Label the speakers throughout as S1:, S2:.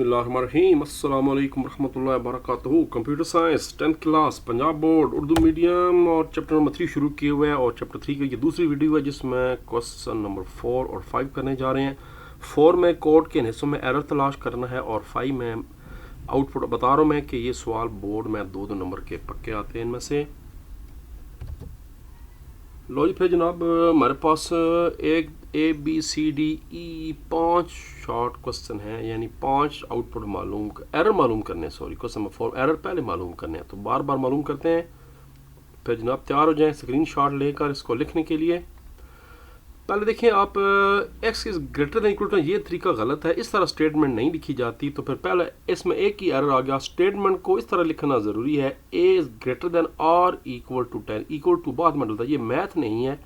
S1: बिस्मिल्लाहिर्रहमानिर्रहीम अस्सलाम वालेकुम रहमतुल्लाहि व बरकातहू। Computer science 10th class Punjab board Urdu medium और चैप्टर नंबर 3 शुरू किए हुए हैं और चैप्टर 3 की ये दूसरी वीडियो है जिसमें क्वेश्चन नंबर 4 और 5 करने जा रहे हैं। 4 में कोड के हिस्सों में एरर तलाश करना है और 5 में आउटपुट बता रहा हूँ मैं कि ये सवाल बोर्ड में दो नंबर के पक्के आते हैं। इनमें से लो जी फिर जनाब हमारे पास एक ABCDE 5 शॉर्ट क्वेश्चन है, यानी 5 आउटपुट एरर मालूम करने, क्वेश्चन नंबर 4 एरर पहले मालूम करने हैं, तो बार बार मालूम करते हैं। फिर जनाब तैयार हो जाएं स्क्रीनशॉट लेकर इसको लिखने के लिए। पहले देखें आप x is greater than equal to, ये तरीका गलत है, इस तरह स्टेटमेंट नहीं लिखी जाती। तो फिर पहले इसमें एक ही एरर आ गया। स्टेटमेंट को इस तरह लिखना ज़रूरी है, a इज़ ग्रेटर देन और इक्वल टू 10। इक्वल टू बाद में डलता है, ये मैथ नहीं है,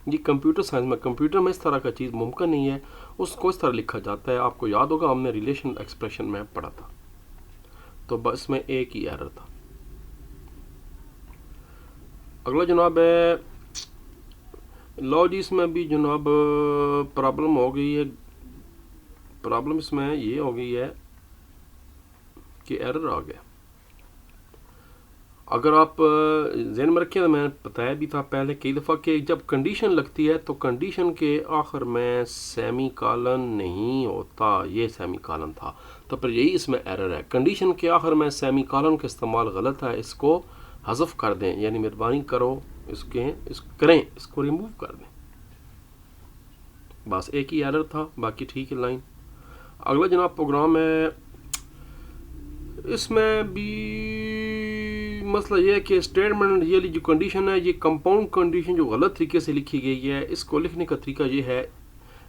S1: ये कंप्यूटर साइंस में, कंप्यूटर में इस तरह का चीज़ मुमकिन नहीं है, उसको इस तरह लिखा जाता है। आपको याद होगा हमने रिलेशन एक्सप्रेशन में पढ़ा था। तो बस में एक ही एरर था। अगला जनाब है लो जी, इसमें भी जनाब प्रॉब्लम हो गई है। प्रॉब्लम इसमें ये हो गई है कि एरर आ गया। अगर आप ज़हन में रखें तो मैंने बताया भी था पहले कई दफ़ा कि जब कंडीशन लगती है तो कंडीशन के आखिर में सेमी कॉलन नहीं होता, ये सेमी कॉलन था। तो फिर यही इसमें एरर है, कंडीशन के आखिर में सेमी कॉलन का इस्तेमाल गलत है, इसको हज़फ कर दें, यानी मेहरबानी करो इसको रिमूव कर दें। बस एक ही एरर था, बाकी ठीक है लाइन। अगला जनाब प्रोग्राम है, इसमें भी मसला ये है कि स्टेटमेंट ये जो कंडीशन है, ये कंपाउंड कंडीशन जो गलत तरीके से लिखी गई है, इसको लिखने का तरीका ये है,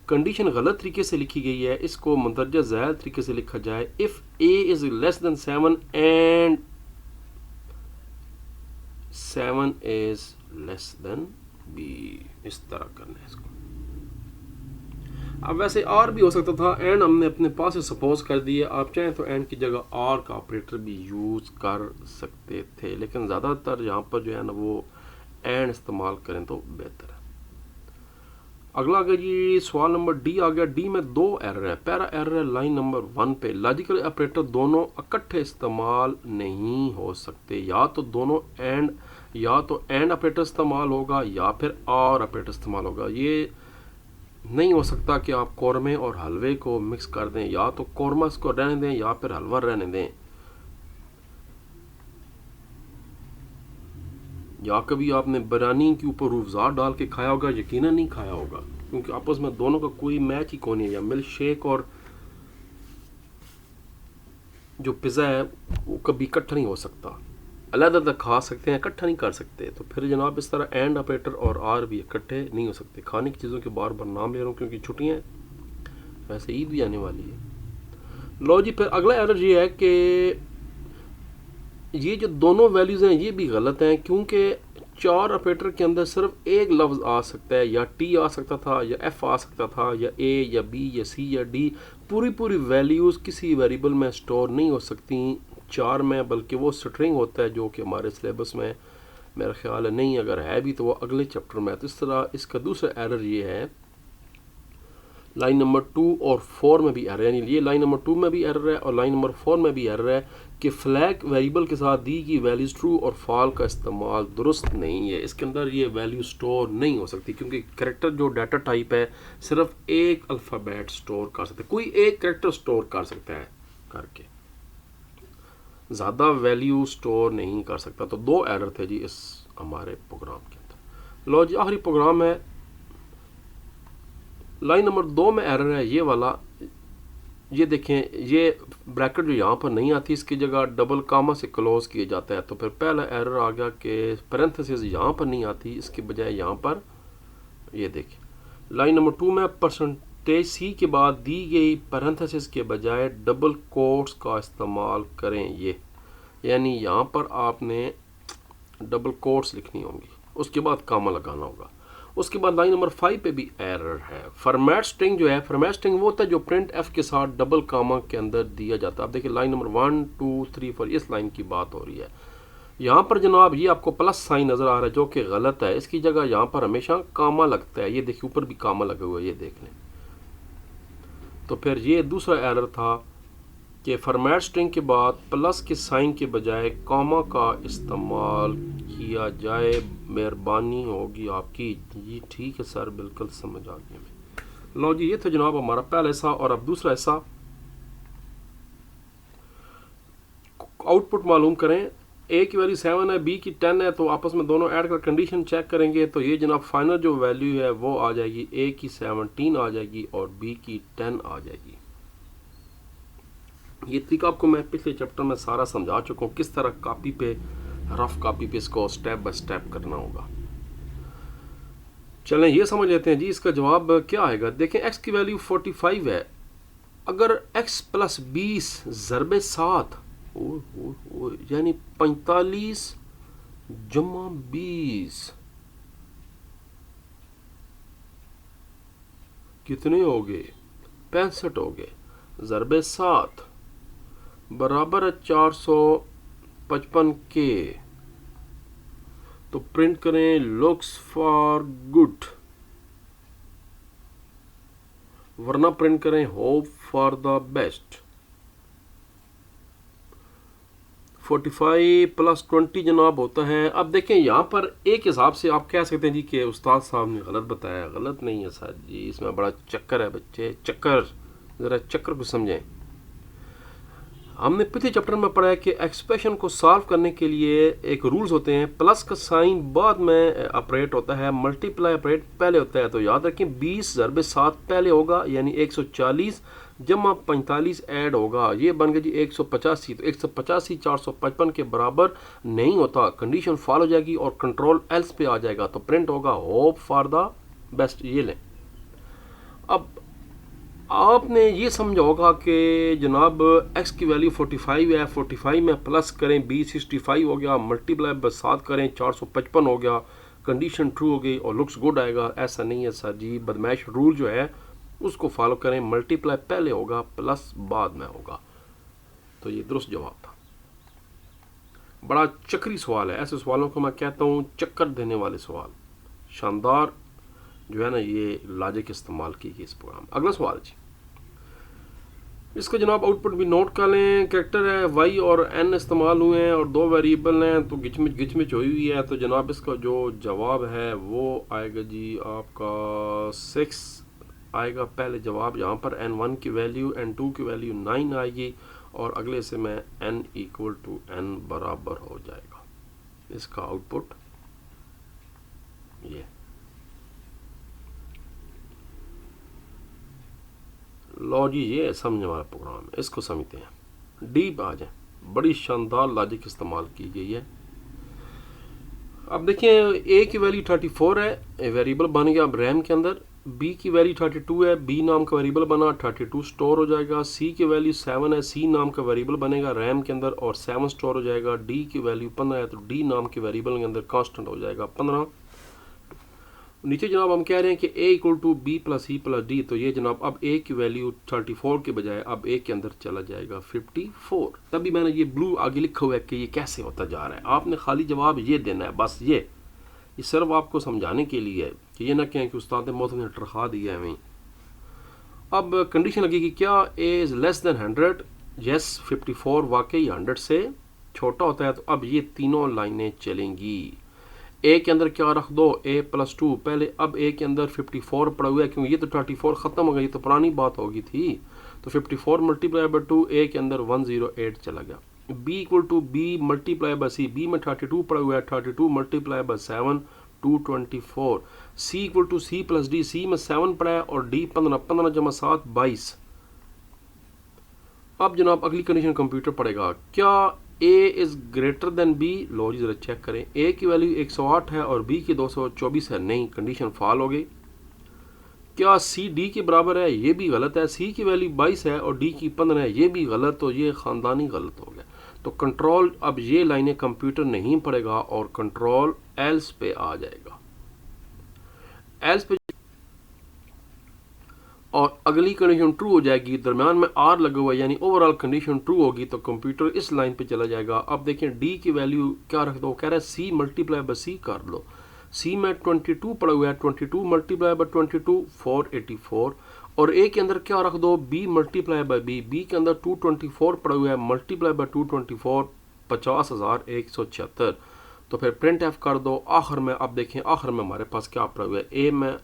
S1: कंडीशन गलत तरीके से लिखी गई है, इसको मुंदरजा ज़ायद तरीके से लिखा जाए। If a is less than 7 and 7 is less than b, इस तरह करना है इसको। अब वैसे और भी हो सकता था, एंड हमने अपने पास से सपोज कर दिया, आप चाहें तो एंड की जगह और का ऑपरेटर भी यूज़ कर सकते थे, लेकिन ज़्यादातर यहाँ पर जो है ना वो एंड इस्तेमाल करें तो बेहतर है। अगला अगर ये सवाल नंबर डी आ गया, डी में दो एरर है। पहला एरर है लाइन नंबर 1 पे, लॉजिकल ऑपरेटर दोनों इकट्ठे इस्तेमाल नहीं हो सकते, या तो एंड ऑपरेटर इस्तेमाल होगा या फिर और ऑपरेटर इस्तेमाल होगा। ये नहीं हो सकता कि आप कौरमे और हलवे को मिक्स कर दें, या तो कौरमा इसको रहने दें या फिर हलवा रहने दें। या कभी आपने बिरयानी के ऊपर रूफज़ा डाल के खाया होगा, यकीनन नहीं खाया होगा, क्योंकि आपस में दोनों का कोई मैच ही कौन है। या मिल्क शेक और जो पिज़्ज़ा है वो कभी इकट्ठा नहीं हो सकता, अलग खा सकते हैं, इकट्ठा नहीं कर सकते। तो फिर जनाब इस तरह एंड ऑपरेटर और आर भी इकट्ठे नहीं हो सकते। खाने की चीज़ों के बार बार नाम ले रहा हूँ क्योंकि छुट्टियाँ हैं, वैसे ईद भी आने वाली है। लो जी फिर अगला एरर ये है कि ये जो दोनों वैल्यूज़ हैं ये भी गलत हैं, क्योंकि 4 ऑपरेटर के अंदर सिर्फ एक लफ्ज़ आ सकता है, या टी आ सकता था, या एफ आ सकता था, या ए या बी या सी या डी। पूरी वैल्यूज़ किसी वेरिएबल में स्टोर नहीं हो सकती 4 में, बल्कि वो स्ट्रिंग होता है, जो कि हमारे सिलेबस में मेरा ख्याल है नहीं, अगर है भी तो वो अगले चैप्टर में है। तो इस तरह इसका दूसरा एरर ये है, लाइन नंबर 2 और 4 में भी एरर है, यानी ये लाइन नंबर 2 में भी एरर है और लाइन नंबर 4 में भी एरर है कि फ्लैग वेरिएबल के साथ दी गई वैल्यूज ट्रू और फॉल का इस्तेमाल दुरुस्त नहीं है। इसके अंदर ये वैल्यू स्टोर नहीं हो सकती, क्योंकि करेक्टर जो डाटा टाइप है सिर्फ एक अल्फ़ाबेट स्टोर कर सकते, कोई एक करेक्टर स्टोर कर सकता है, करके ज़्यादा वैल्यू स्टोर नहीं कर सकता। तो दो एरर थे जी इस हमारे प्रोग्राम के अंदर। लो जी आखिरी प्रोग्राम है, लाइन नंबर 2 में एरर है ये वाला। ये देखें, ये ब्रैकेट जो यहाँ पर नहीं आती, इसकी जगह डबल कामा से क्लोज किया जाता है। तो फिर पहला एरर आ गया कि पैरेंथेसिस यहाँ पर नहीं आती, इसके बजाय यहाँ पर ये देखें लाइन नंबर 2 में परसेंटेज सी के बाद दी गई पैरेंथेसिस के बजाय डबल कोट्स का इस्तेमाल करें। ये यानी यहाँ पर आपने डबल कोट्स लिखनी होंगी, उसके बाद कामा लगाना होगा। उसके बाद लाइन नंबर 5 पे भी एरर है। फॉर्मेट स्ट्रिंग जो है, फॉर्मेट स्ट्रिंग वो होता है जो प्रिंट एफ के साथ डबल कामा के अंदर दिया जाता है। आप देखिए लाइन नंबर 1 2 3 4 इस लाइन की बात हो रही है। यहाँ पर जनाब ये आपको प्लस साइन नज़र आ रहा है जो कि गलत है, इसकी जगह यहाँ पर हमेशा कामा लगता है। ये देखिए ऊपर भी कामा लगा हुआ है, ये देख लें। तो फिर ये दूसरा एरर था कि फॉर्मेट स्ट्रिंग के बाद प्लस के साइन के बजाय कॉमा का इस्तेमाल किया जाए, मेहरबानी होगी आपकी। जी ठीक है सर, बिल्कुल समझ आ गया मैं। लो जी, ये था जनाब हमारा पहला हिस्सा। और अब दूसरा हिस्सा, आउटपुट मालूम करें। ए की वैल्यू 7 है, बी की 10 है, तो आपस में दोनों ऐड कर कंडीशन चेक करेंगे तो ये जनाब फाइनल जो वैल्यू है वो आ जाएगी, ए की 17 आ जाएगी और बी की 10 आ जाएगी। ये तरीका आपको मैं पिछले चैप्टर में सारा समझा चुका हूँ, किस तरह कॉपी पे, रफ कॉपी पे इसको स्टेप बाय स्टेप करना होगा। चलें ये समझ लेते हैं जी इसका जवाब क्या आएगा। देखें x की वैल्यू 45 है, अगर x प्लस 20 ज़रबे 7 यानी 45 जमा 20 कितने हो गए, 65 हो गए, ज़रबे 7 बराबर है 455 के। तो प्रिंट करें लुक्स फॉर गुड, वरना प्रिंट करें hope for the best. 45 plus 20 जनाब होता है। अब देखें यहाँ पर एक हिसाब से आप कह सकते हैं जी कि उस्ताद साहब ने गलत बताया। गलत नहीं है सर जी, इसमें बड़ा चक्कर है बच्चे, चक्कर, ज़रा चक्कर को समझें। हमने पिछले चैप्टर में पढ़ा है कि एक्सप्रेशन को सॉल्व करने के लिए एक रूल्स होते हैं, प्लस का साइन बाद में ऑपरेट होता है, मल्टीप्लाई ऑपरेट पहले होता है। तो याद रखें 20 ज़रबे 7 पहले होगा यानी 140 जमा 45 ऐड होगा, ये बन गया जी 185। तो 185 455 के बराबर नहीं होता, कंडीशन फॉल हो जाएगी और कंट्रोल एल्स पे आ जाएगा, तो प्रिंट होगा होप फॉर द बेस्ट। ये लें। अब आपने ये समझा होगा कि जनाब x की वैल्यू 45 है, 45 में प्लस करें 20 65 हो गया, मल्टीप्लाई बाय 7 करें 455 हो गया, कंडीशन ट्रू हो गई और लुक्स गुड आएगा। ऐसा नहीं है सर जी, बदमाश रूल जो है उसको फॉलो करें, मल्टीप्लाई पहले होगा प्लस बाद में होगा। तो ये दुरुस्त जवाब था। बड़ा चक्री सवाल है, ऐसे सवालों को मैं कहता हूँ चक्कर देने वाले सवाल। शानदार जो है ना ये लॉजिक इस्तेमाल की गई इस प्रोग्राम। अगला सवाल जी, इसका जनाब आउटपुट भी नोट कर लें। कैरेक्टर है y और n इस्तेमाल हुए हैं और दो वेरिएबल हैं, तो गिचमिच हुई हुई है। तो जनाब इसका जो जवाब है वो आएगा जी आपका 6 आएगा पहले जवाब। यहाँ पर n1 की वैल्यू n2 की वैल्यू 9 आएगी और अगले से में n इक्वल टू n बराबर हो जाएगा। इसका आउटपुट ये। लो जी, ये समझने वाला प्रोग्राम है, इसको समझते हैं। डीप आ जाए, बड़ी शानदार लॉजिक इस्तेमाल की गई है। अब देखिए ए की वैल्यू 34 है, वेरिएबल बन गया अब रैम के अंदर। बी की वैल्यू 32 है, बी नाम का वेरिएबल बना, 32 स्टोर हो जाएगा। सी की वैल्यू 7 है, सी नाम का वेरिएबल बनेगा रैम के अंदर और 7 स्टोर हो जाएगा। डी की वैल्यू 15 है, तो डी नाम के वेरिएबल के अंदर कांस्टेंट हो जाएगा 15। नीचे जनाब हम कह रहे हैं कि a equal to B plus E plus D, तो ये जनाब अब a की वैल्यू 34 के बजाय अब a के अंदर चला जाएगा 54। तभी मैंने ये ब्लू आगे लिखा हुआ है कि ये कैसे होता जा रहा है। आपने खाली जवाब ये देना है, बस ये सिर्फ आपको समझाने के लिए है कि ये ना कहें कि उस्ताद ने मौत ने टरखा दिया है वहीं। अब कंडीशन लगेगी क्या, a is less than 100, yes 54 वाकई 100 से छोटा होता है। तो अब ये तीनों लाइनें चलेंगी। ए के अंदर क्या रख दो, a प्लस 2 पहले। अब a के अंदर 54 पड़ा हुआ है क्योंकि ये तो 34 ख़त्म हो गई, तो पुरानी बात होगी थी। तो 54 मल्टीप्लाई बाई 2, a के अंदर 108 चला गया। b equal to b multiply by c, b में 32 पड़ा हुआ है, 32 multiply by 7 224। c equal to c plus d, c में 7 पड़ा है और d 15, 15 जमा 7 22। अब जनाब अगली कंडीशन कंप्यूटर पड़ेगा, क्या a is greater than b। लो जी ज़रा चेक करें, a की वैल्यू 108 है और b की 224 है, नहीं कंडीशन फॉल हो गई। क्या c d के बराबर है, ये भी गलत है। c की वैल्यू 22 है और d की 15 है, ये भी गलत, तो ये ख़ानदानी गलत हो गया। तो कंट्रोल अब ये लाइनें कंप्यूटर नहीं पड़ेगा और कंट्रोल एल्स पे आ जाएगा, एल्स पे, और अगली कंडीशन ट्रू हो जाएगी। दरम्यान में आर लगा हुआ है यानी ओवरऑल कंडीशन ट्रू होगी, तो कंप्यूटर इस लाइन पे चला जाएगा। अब देखें डी की वैल्यू क्या रख दो, कह रहा है सी मल्टीप्लाई बाई सी कर लो। सी में 22 पड़ा हुआ है, 22 मल्टीप्लाई बाई 22 484 और ए के अंदर क्या रख दो, B multiply by B, B के अंदर 224 पड़ा हुआ है, मल्टीप्लाई बाई 224 50,176। तो फिर प्रिंट एफ कर दो। आखिर में अब देखें आखिर में हमारे पास क्या पड़ा हुआ है, ए में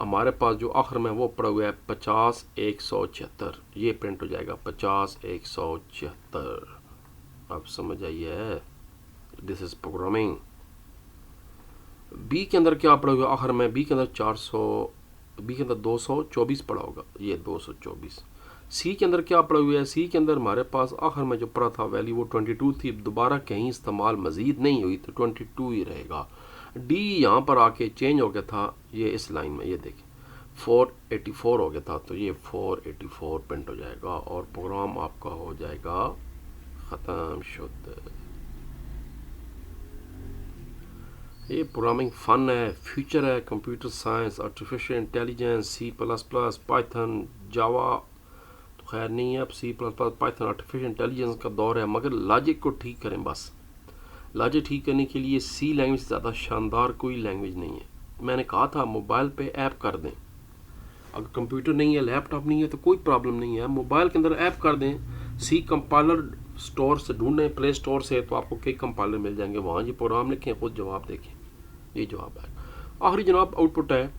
S1: हमारे पास जो आखिर में वो पड़ा हुआ है 50,176, ये प्रिंट हो जाएगा 50,176। अब समझ आइए, दिस इज प्रोग्रामिंग। बी के अंदर क्या पड़ा हुआ आखिर में, बी के अंदर 224 पड़ा होगा, ये 224। सी के अंदर क्या पड़ा हुआ है, सी के अंदर हमारे पास आखिर में जो पड़ा था वैल्यू वो 22 थी, दोबारा कहीं इस्तेमाल मजीद नहीं हुई तो 22 ही रहेगा। डी यहाँ पर आके चेंज हो गया था, ये इस लाइन में ये देखें 484 हो गया था, तो ये 484 प्रिंट हो जाएगा और प्रोग्राम आपका हो जाएगा ख़त्म शुद्ध। ये प्रोग्रामिंग फ़न है, फ्यूचर है, computer science, artificial intelligence, C plus plus, Python, Java तो खैर नहीं है, अब C plus plus, Python, artificial intelligence का दौर है। मगर लॉजिक को ठीक करें बस। लॉजिक ठीक करने के लिए सी लैंग्वेज से ज़्यादा शानदार कोई लैंग्वेज नहीं है। मैंने कहा था मोबाइल पे ऐप कर दें, अगर कंप्यूटर नहीं है, लैपटॉप नहीं है तो कोई प्रॉब्लम नहीं है, मोबाइल के अंदर ऐप कर दें। सी कंपाइलर स्टोर से ढूंढें, प्ले स्टोर से, तो आपको कई कंपाइलर मिल जाएंगे, वहाँ जी प्रोग्राम लिखें, खुद जवाब देखें, ये जवाब है। आखिरी जनाब आउटपुट है,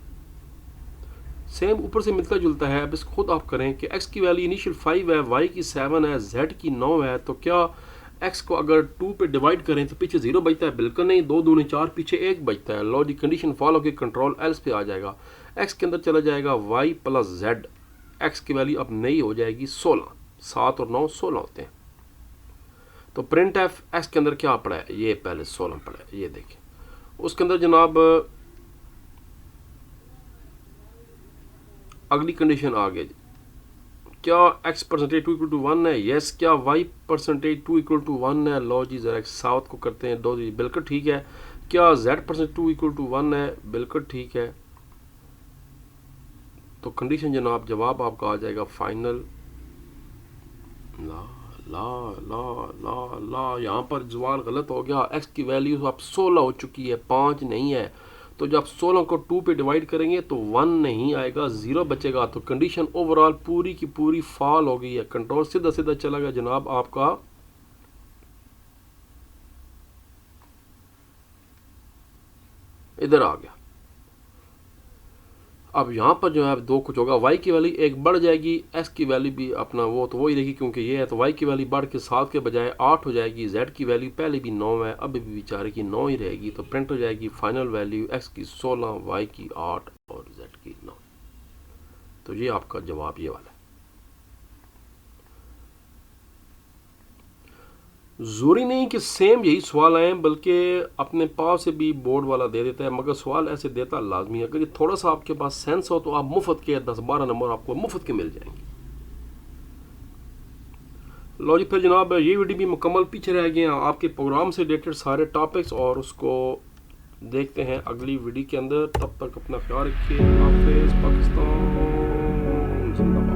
S1: सेम ऊपर से मिलता जुलता है। अब इसको खुद आप करें कि x की वैल्यू इनिशियल 5 है, y की 7 है, z की 9 है, तो क्या x को अगर 2 पे डिवाइड करें तो पीछे 0 बचता है? बिल्कुल नहीं, 2 दूनी 4, पीछे 1 बचता है। लॉजिक कंडीशन फॉलो की कंट्रोल एल्स पे आ जाएगा, x के अंदर चला जाएगा y प्लस z, x की वैल्यू अब नई हो जाएगी 16, 7 और 9 16 होते हैं। तो प्रिंट एफ x के अंदर क्या पड़ा है, ये पहले 16 पड़ा है, ये देखें। उसके अंदर जनाब अगली कंडीशन आ गई, क्या x परसेंटेज 2 इक्वल टू 1 है? यस। क्या y परसेंटेज 2 इक्वल टू 1 है? लो जी जरा साउथ को करते हैं, 2 जी बिल्कुल ठीक है। क्या z परसेंटेज 2 इक्वल टू 1 है? बिल्कुल ठीक है। तो कंडीशन जनाब जवाब आपका आ जाएगा फाइनल। ला ला ला ला ला, यहाँ पर सवाल गलत हो गया, x की वैल्यू अब 16 हो चुकी है, 5 नहीं है। तो जब 16 को 2 पे डिवाइड करेंगे तो 1 नहीं आएगा, 0 बचेगा। तो कंडीशन ओवरऑल पूरी की पूरी फॉल हो गई है, कंट्रोल सीधा सीधा चला गया जनाब आपका इधर आ गया। अब यहाँ पर जो है 2 कुछ होगा, y की वैल्यू 1 बढ़ जाएगी, x की वैल्यू भी अपना वो तो वही रहेगी क्योंकि ये है, तो y की वैल्यू बढ़ के 7 के बजाय 8 हो जाएगी। z की वैल्यू पहले भी 9 है, अभी भी बेचारे की 9 ही रहेगी। तो प्रिंट हो जाएगी फाइनल वैल्यू x की 16, y की 8 और z की 9। तो ये आपका जवाब ये वाला है। ज़रूरी नहीं कि सेम यही सवाल आए, बल्कि अपने पास से भी बोर्ड वाला दे देता है, मगर सवाल ऐसे देता लाजमी है। अगर ये थोड़ा सा आपके पास सेंस हो तो आप मुफ्त के 10-12 नंबर आपको मुफ्त के मिल जाएंगे। लो जी फिर जनाब ये वीडियो भी मुकम्मल, पीछे रह गए हैं आपके प्रोग्राम से रिलेटेड सारे टॉपिक्स, और उसको देखते हैं अगली वीडियो के अंदर। तब तक अपना ख्याल रखिए। हाफिज़। पाकिस्तान जिंदाबाद।